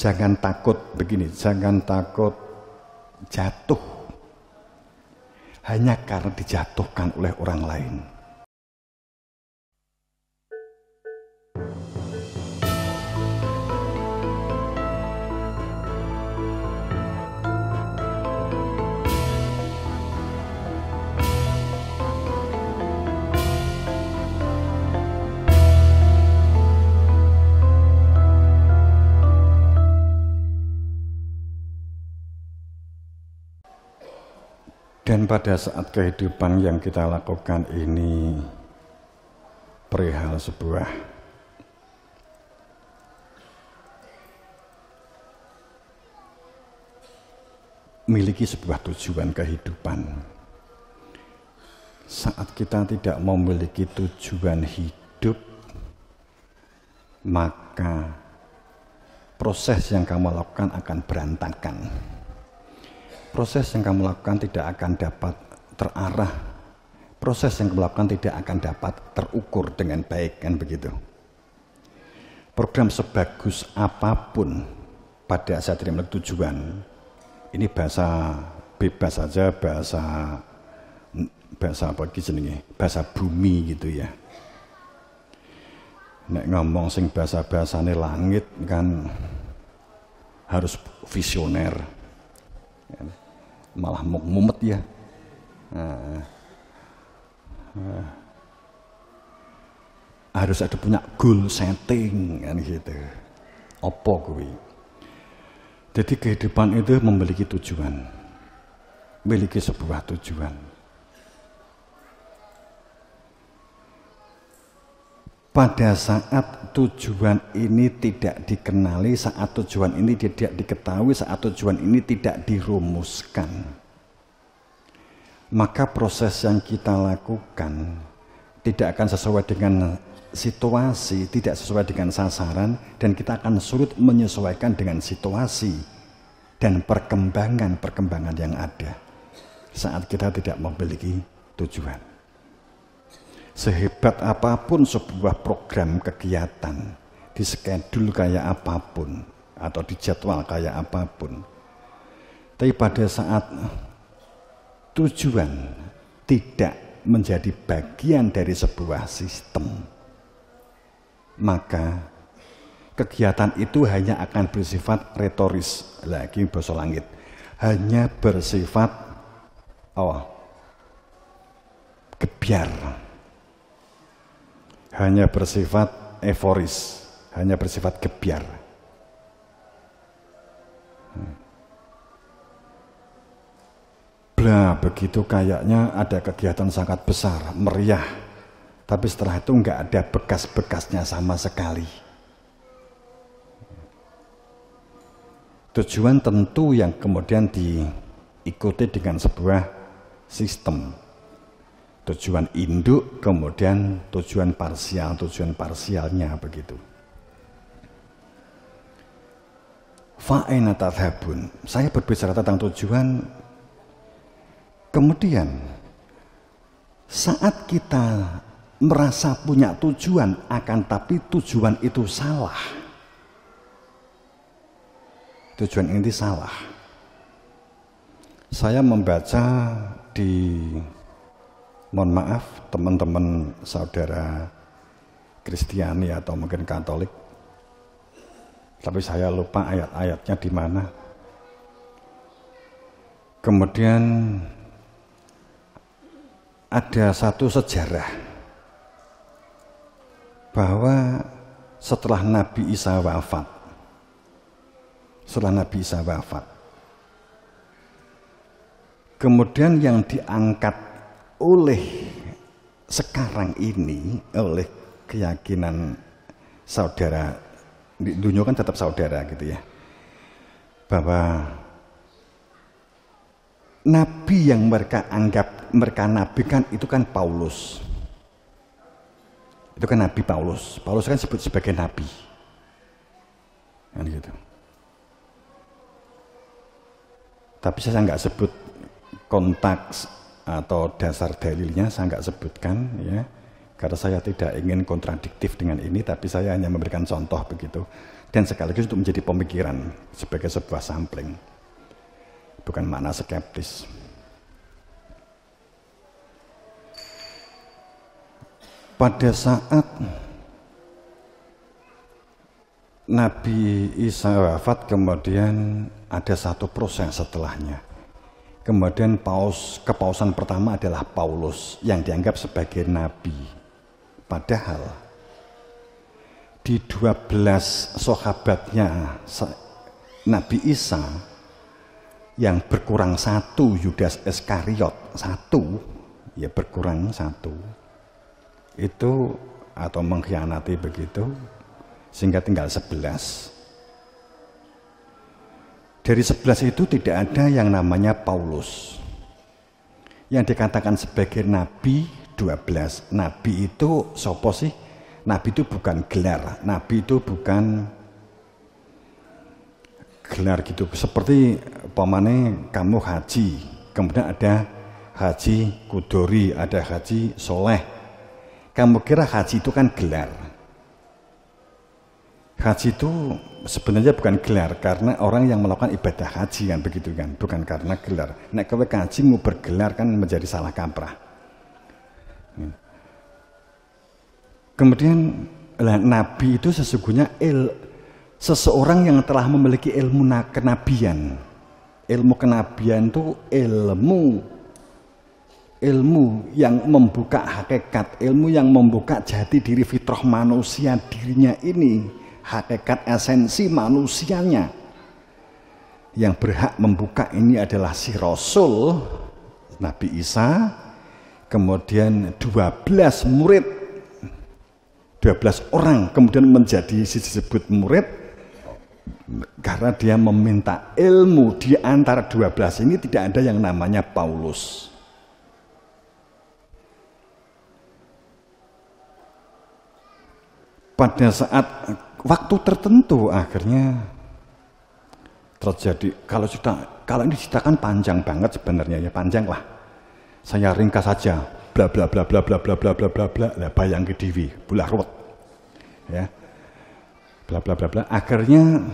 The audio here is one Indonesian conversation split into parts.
Jangan takut begini, jangan takut jatuh hanya karena dijatuhkan oleh orang lain. Dan pada saat kehidupan yang kita lakukan ini perihal sebuah memiliki sebuah tujuan kehidupan. Saat kita tidak memiliki tujuan hidup, maka proses yang kamu lakukan akan berantakan. Proses yang kamu lakukan tidak akan dapat terarah. Proses yang kamu lakukan tidak akan dapat terukur dengan baik, kan begitu. Program sebagus apapun pada saat tidak memiliki tujuan, ini bahasa bebas saja, bahasa apa jenenge, bahasa bumi gitu ya. Nek ngomong sing bahasa-bahasane langit kan harus visioner. Malah mumet ya. Harus ada punya goal setting kan gitu. Apa kuwi? Jadi kehidupan itu memiliki tujuan, memiliki sebuah tujuan. Pada saat tujuan ini tidak dikenali, saat tujuan ini tidak diketahui, saat tujuan ini tidak dirumuskan, maka proses yang kita lakukan tidak akan sesuai dengan situasi, tidak sesuai dengan sasaran, dan kita akan sulit menyesuaikan dengan situasi dan perkembangan yang ada saat kita tidak memiliki tujuan. Sehebat apapun sebuah program kegiatan, di skedul kayak apapun atau di jadwal kayak apapun, tapi pada saat tujuan tidak menjadi bagian dari sebuah sistem, maka kegiatan itu hanya akan bersifat retoris, lagi basa langit, hanya bersifat gebyar, hanya bersifat euforis, hanya bersifat gebyar. Blah, begitu kayaknya ada kegiatan sangat besar, meriah, tapi setelah itu nggak ada bekas-bekasnya sama sekali. Tujuan tentu yang kemudian diikuti dengan sebuah sistem. Tujuan induk, kemudian tujuan parsialnya begitu. Fa'aina tadhhabun. Saya berbicara tentang tujuan. Kemudian saat kita merasa punya tujuan, akan tapi tujuan itu salah. Tujuan ini salah. Saya membaca di, mohon maaf teman-teman saudara Kristiani atau mungkin Katolik, tapi saya lupa ayat-ayatnya di mana. Kemudian ada satu sejarah bahwa setelah Nabi Isa wafat, kemudian yang diangkat oleh sekarang ini, oleh keyakinan saudara, di dunia kan tetap saudara gitu ya, bahwa nabi yang mereka anggap mereka nabikan itu kan Paulus. Itu kan Nabi Paulus. Paulus kan disebut sebagai nabi. Kan gitu. Tapi saya nggak sebut konteks atau dasar dalilnya, saya nggak sebutkan ya, Karena saya tidak ingin kontradiktif dengan ini, tapi saya hanya memberikan contoh begitu. Dan sekaligus untuk menjadi pemikiran sebagai sebuah sampling. Bukan makna skeptis. Pada saat Nabi Isa wafat, kemudian ada satu proses setelahnya. Kemudian kepausan pertama adalah Paulus yang dianggap sebagai nabi. Padahal di 12 sahabatnya Nabi Isa yang berkurang satu, Yudas Iskariot satu, ya berkurang satu, itu atau mengkhianati begitu, sehingga tinggal 11. Dari 11 itu tidak ada yang namanya Paulus. Yang dikatakan sebagai nabi 12. Nabi itu sopo sih? Nabi itu bukan gelar. Nabi itu bukan gelar gitu. Seperti pamane kamu haji, kemudian ada haji kudori, ada haji soleh. Kamu kira haji itu kan gelar. Haji itu sebenarnya bukan gelar, karena orang yang melakukan ibadah haji kan begitu kan, bukan karena gelar. Nek kowe haji mau bergelar kan menjadi salah kaprah. Kemudian nabi itu sesungguhnya seseorang yang telah memiliki ilmu kenabian. Ilmu kenabian itu ilmu yang membuka hakikat, ilmu yang membuka jati diri fitrah manusia dirinya ini. Hakikat esensi manusianya yang berhak membuka ini adalah si Rasul Nabi Isa, kemudian 12 murid, 12 orang kemudian menjadi disebut murid karena dia meminta ilmu. Di antara 12 ini tidak ada yang namanya Paulus. Pada saat waktu tertentu akhirnya terjadi, kalau ini ceritakan panjang banget sebenarnya, ya panjang lah. Saya ringkas saja, bla bla bla bla bla bla bla bla bla bla, lah bayang ke dewi, bulah ruwet. Ya. Bla bla bla bla, akhirnya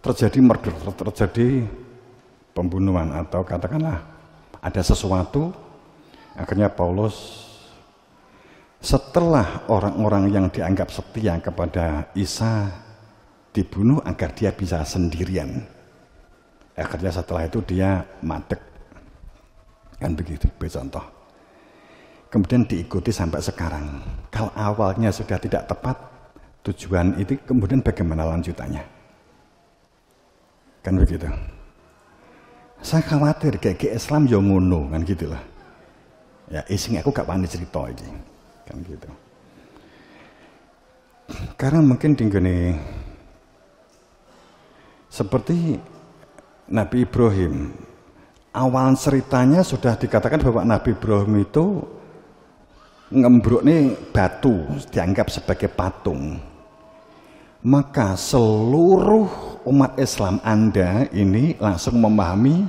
terjadi murder, terjadi pembunuhan atau katakanlah ada sesuatu. Akhirnya Paulus, setelah orang-orang yang dianggap setia kepada Isa dibunuh agar dia bisa sendirian, akhirnya setelah itu dia madeg, kan begitu, contoh. Kemudian diikuti sampai sekarang. Kalau awalnya sudah tidak tepat tujuan itu, kemudian bagaimana lanjutannya? Kan begitu. Saya khawatir kayak Islam yang ngono, kan gitulah. Ya, ising aku gak wani cerita ini. Kan gitu. Karena mungkin tinggal seperti Nabi Ibrahim, awal ceritanya sudah dikatakan bahwa Nabi Ibrahim itu ngembruk nih batu dianggap sebagai patung. Maka seluruh umat Islam Anda ini langsung memahami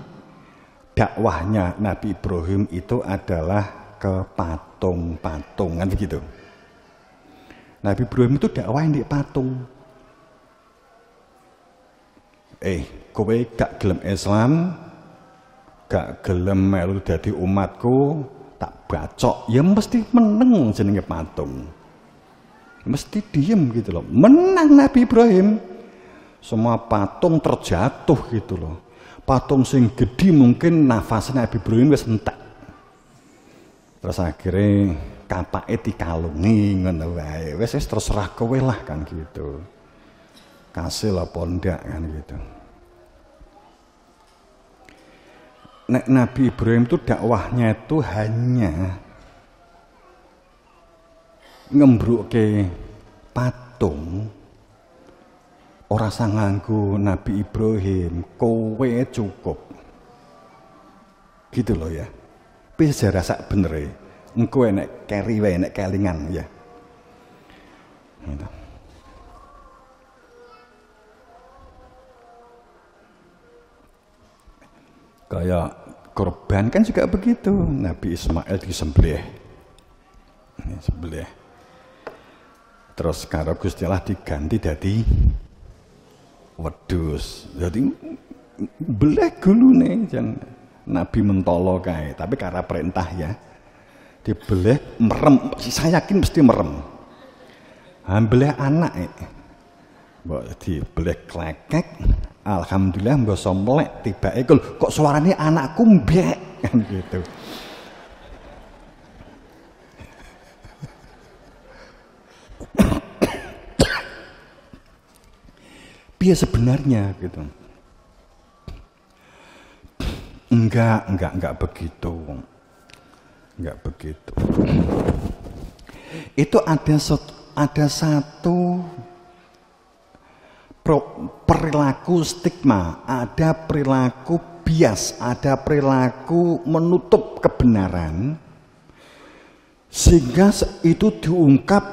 dakwahnya Nabi Ibrahim itu adalah ke patung-patung, kan begitu. Nabi Ibrahim itu dakwah di patung. Kowe gak gelem Islam, gak gelem melu dadi umatku, tak bacok, ya mesti meneng jenenge patung. Mesti diem gitu loh. Menang Nabi Ibrahim. Semua patung terjatuh gitu loh. Patung sing gede mungkin nafasnya Nabi Ibrahim wis entek. Terus akhirnya kapake dikalungi ngono wae. Wis terserah kowe lah kan gitu. Kasil apa ndak kan gitu. Nek Nabi Ibrahim itu dakwahnya itu hanya ngembruke patung. Ora sanganggu Nabi Ibrahim, kowe cukup. Gitu loh ya. Bisa rasa bener, engkau enek keri wae, enek kelingan ya. Gitu. Kayak korban kan juga begitu, Nabi Ismail disembelih. sebelah. Terus karo Gusti Allah diganti dadi wedhus. Dadi belah gulune jan Nabi mentolo kae, tapi karena perintah ya. Dibelah merem, saya yakin mesti merem. Belah anak mbok dibelah klekek, alhamdulillah mbok somlek tibake kok suarane anakku mbek kan gitu. Piye sebenarnya gitu. Enggak begitu. Enggak begitu. Itu ada satu perilaku stigma, ada perilaku bias, ada perilaku menutup kebenaran, sehingga itu diungkap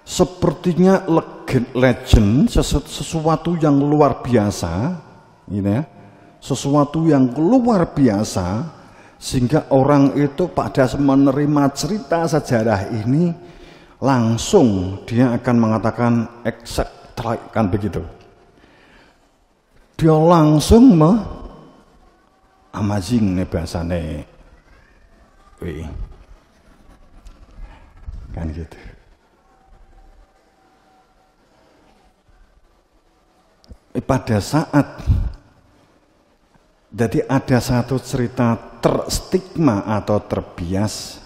sepertinya legend, sesuatu yang luar biasa, gitu ya, sesuatu yang luar biasa, sehingga orang itu pada menerima cerita sejarah ini langsung dia akan mengatakan exact, kan begitu. Dia langsung amazing nih bahasane, kan gitu. Pada saat jadi ada satu cerita terstigma atau terbias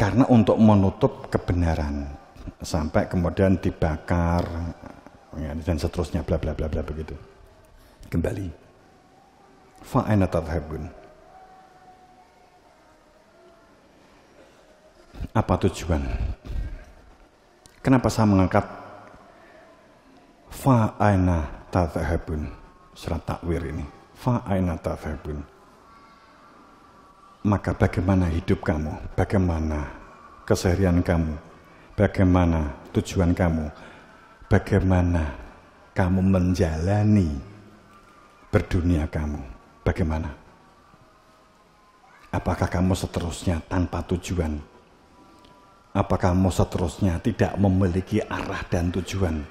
karena untuk menutup kebenaran sampai kemudian dibakar dan seterusnya bla bla bla bla begitu. Kembali fa aina tadhhabun, apa tujuan? Kenapa saya mengangkat fa aina tadhhabun, surat takwir ini, fa aina tadhhabun? Maka bagaimana hidup kamu, bagaimana keseharian kamu, bagaimana tujuan kamu, bagaimana kamu menjalani berdunia kamu, bagaimana? Apakah kamu seterusnya tanpa tujuan? Apakah kamu seterusnya tidak memiliki arah dan tujuan?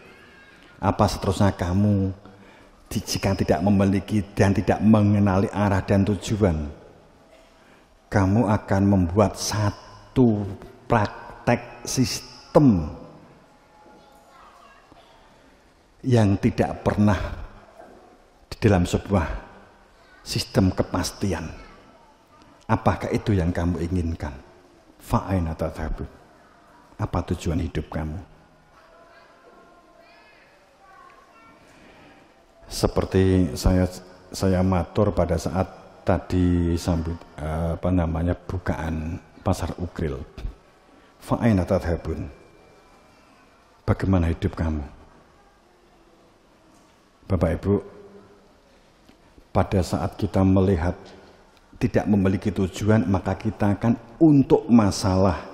Apa seterusnya kamu jika tidak memiliki dan tidak mengenali arah dan tujuan, kamu akan membuat satu praktek sistem yang tidak pernah di dalam sebuah sistem kepastian. Apakah itu yang kamu inginkan? Fa aina tadhhabun? Apa tujuan hidup kamu? Seperti saya matur pada saat tadi sambut bukaan pasar Ukril. Fa aina tadhhabun? Bagaimana hidup kamu? Bapak Ibu, pada saat kita melihat tidak memiliki tujuan, maka kita akan untuk masalah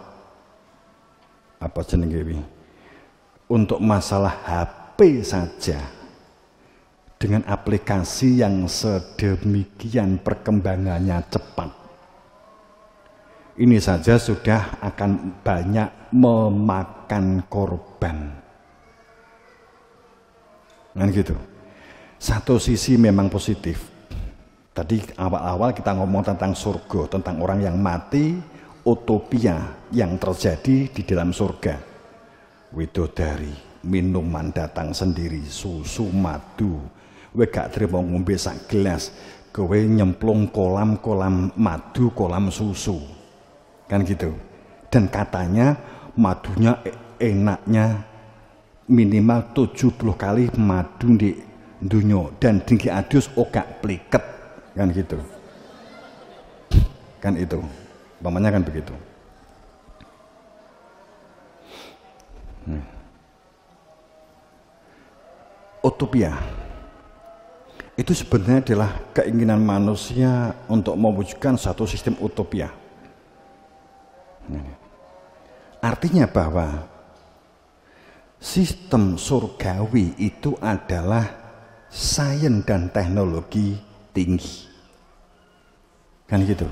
untuk masalah HP saja, dengan aplikasi yang sedemikian perkembangannya cepat, ini saja sudah akan banyak memakan korban. Kan gitu. Satu sisi memang positif. Tadi awal-awal kita ngomong tentang surga, tentang orang yang mati, utopia yang terjadi di dalam surga. Widodari, minuman datang sendiri, susu, madu. Kowe gak trimo ngombe sak gelas, kowe nyemplung kolam-kolam madu, kolam susu. Kan gitu. Dan katanya madunya enaknya minimal 70 kali madu di dunia, dan tinggi adus ogak pliket. Kan gitu. Kan itu. Umpamanya kan begitu. Utopia itu sebenarnya adalah keinginan manusia untuk mewujudkan satu sistem utopia. Artinya bahwa sistem surgawi itu adalah sains dan teknologi tinggi. Kan gitu.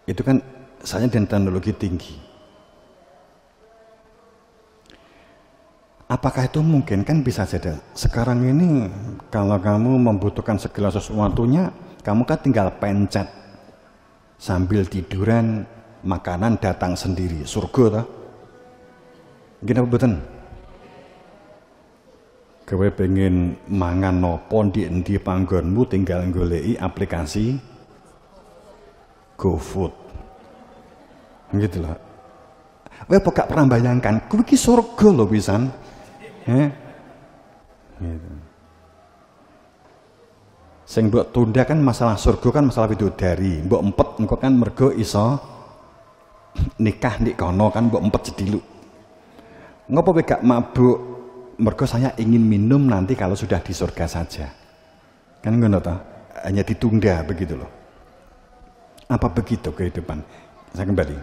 Itu kan sains dan teknologi tinggi. Apakah itu mungkin? Kan bisa saja. Sekarang ini kalau kamu membutuhkan segala sesuatunya, kamu kan tinggal pencet sambil tiduran, makanan datang sendiri. Surga toh? Gini apa betul? Kowe pengen mangan nopo di endi panggonmu, tinggal goleki aplikasi GoFood. Gitu loh. Kowe kok gak pernah bayangkan, kuwi iki surga lho pisan. Gitu. Sing mbok tunda kan masalah surga kan masalah bidodari. Mbok empet engko kan mergo iso nikah nek kono kan mbok empet jediluk. Ngopo kowe gak mabuk? Mergo saya ingin minum nanti kalau sudah di surga saja. Kan ngono toh? Hanya ditunda begitu loh. Apa begitu kehidupan? Saya kembali.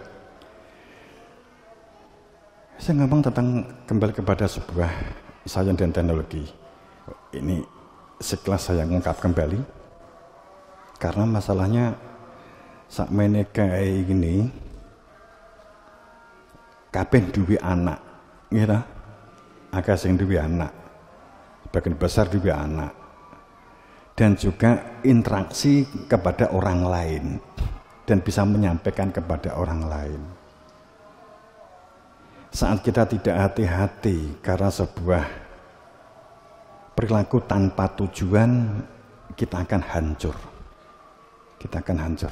Saya ngomong tentang kembali kepada sebuah sains dan teknologi. Ini sekelas saya ngungkap kembali karena masalahnya sakmene kayak gini kabeh duwe anak, gitu. Akeh sing duwe anak, sebagian besar duwe anak, dan juga interaksi kepada orang lain dan bisa menyampaikan kepada orang lain. Saat kita tidak hati-hati karena sebuah perilaku tanpa tujuan, kita akan hancur. Kita akan hancur.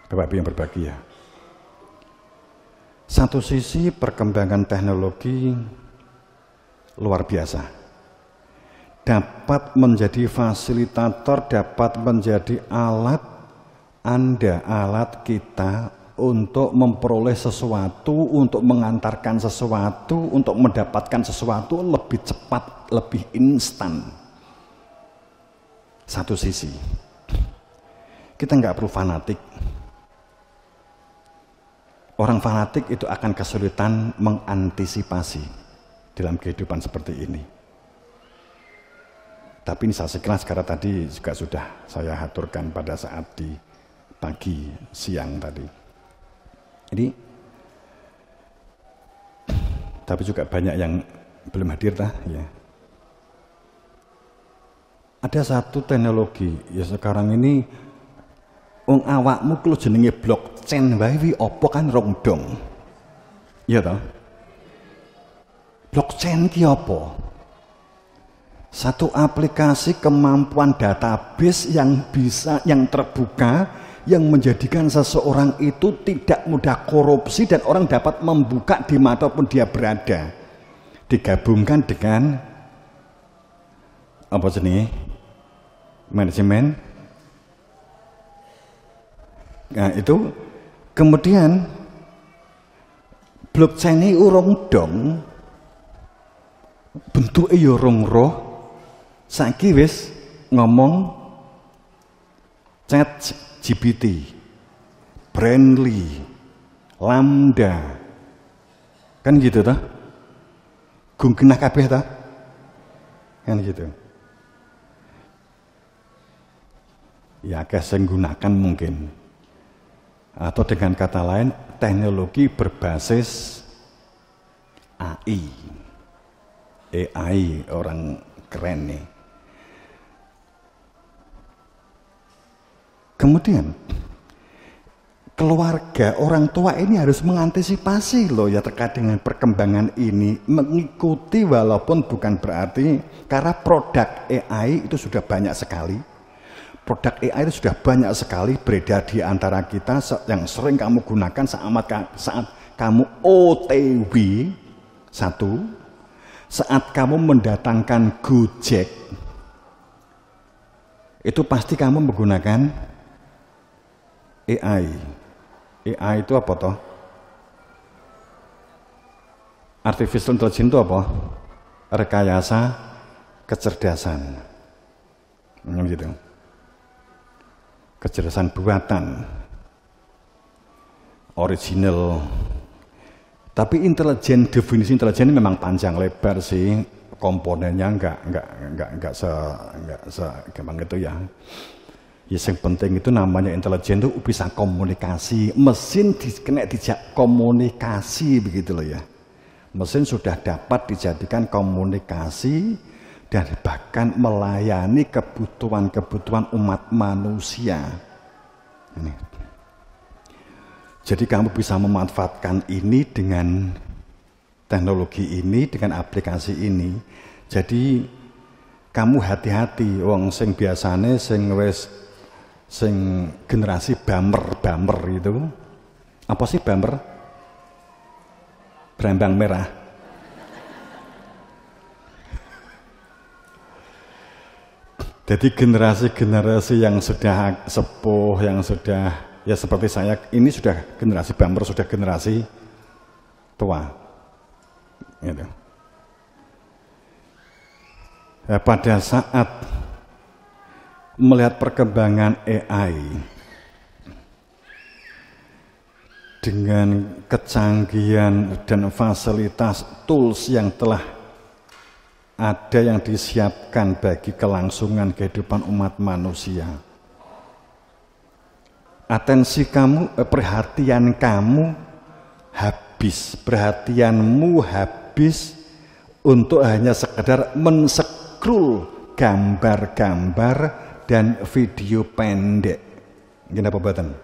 Bapak Ibu yang berbahagia. Satu sisi perkembangan teknologi luar biasa. Dapat menjadi fasilitator, dapat menjadi alat Anda, alat kita untuk memperoleh sesuatu, untuk mengantarkan sesuatu, untuk mendapatkan sesuatu lebih cepat, lebih instan. Satu sisi, kita nggak perlu fanatik. Orang fanatik itu akan kesulitan mengantisipasi dalam kehidupan seperti ini. Tapi ini saya sekelas karena tadi juga sudah saya aturkan pada saat di pagi siang tadi. Jadi, tapi juga banyak yang belum hadir tah, ya. Ada satu teknologi ya sekarang ini, wong awakmu kalau jenenge blockchain wae opo kan rongdong, iya toh? Blockchain ki opo? Satu aplikasi kemampuan database yang bisa, yang terbuka, yang menjadikan seseorang itu tidak mudah korupsi dan orang dapat membuka dimanapun dia berada. Digabungkan dengan apa jenis manajemen. Nah itu kemudian blockchain ini urung dong bentuknya ya urung roh. Saiki wis ngomong chat GPT, Brandly, Lambda, kan gitu toh? Gunggenah kabeh toh? Kan gitu. Ya akeh sing gunakan mungkin. Atau dengan kata lain, teknologi berbasis AI. AI orang keren nih. Kemudian keluarga, orang tua ini harus mengantisipasi loh ya terkait dengan perkembangan ini, mengikuti walaupun bukan berarti karena produk AI itu sudah banyak sekali. Produk AI itu sudah banyak sekali beredar di antara kita yang sering kamu gunakan saat kamu OTW satu, saat kamu mendatangkan Gojek itu pasti kamu menggunakan AI. AI itu apa toh? Artificial intelligence itu apa? Rekayasa kecerdasan. Gitu. Kecerdasan buatan. Original. Tapi definisi intelijen ini memang panjang lebar sih. Komponennya enggak gampang gitu ya. Ya, yang penting itu namanya intelijen itu bisa komunikasi. Mesin kena dijak komunikasi begitu loh ya. Mesin sudah dapat dijadikan komunikasi dan bahkan melayani kebutuhan-kebutuhan umat manusia. Ini. Jadi kamu bisa memanfaatkan ini dengan teknologi ini, dengan aplikasi ini. Jadi kamu hati-hati, wong sing biasane sing generasi bamer itu. Apa sih bamer? Berambang merah. Jadi generasi-generasi yang sudah sepuh, yang sudah ya seperti saya, ini sudah generasi bamer, sudah generasi tua. Gitu. Ya, pada saat melihat perkembangan AI dengan kecanggihan dan fasilitas tools yang telah ada yang disiapkan bagi kelangsungan kehidupan umat manusia, atensi kamu, perhatian kamu habis, perhatianmu habis untuk hanya sekedar men-scroll gambar-gambar dan video pendek. Kenapa buatan?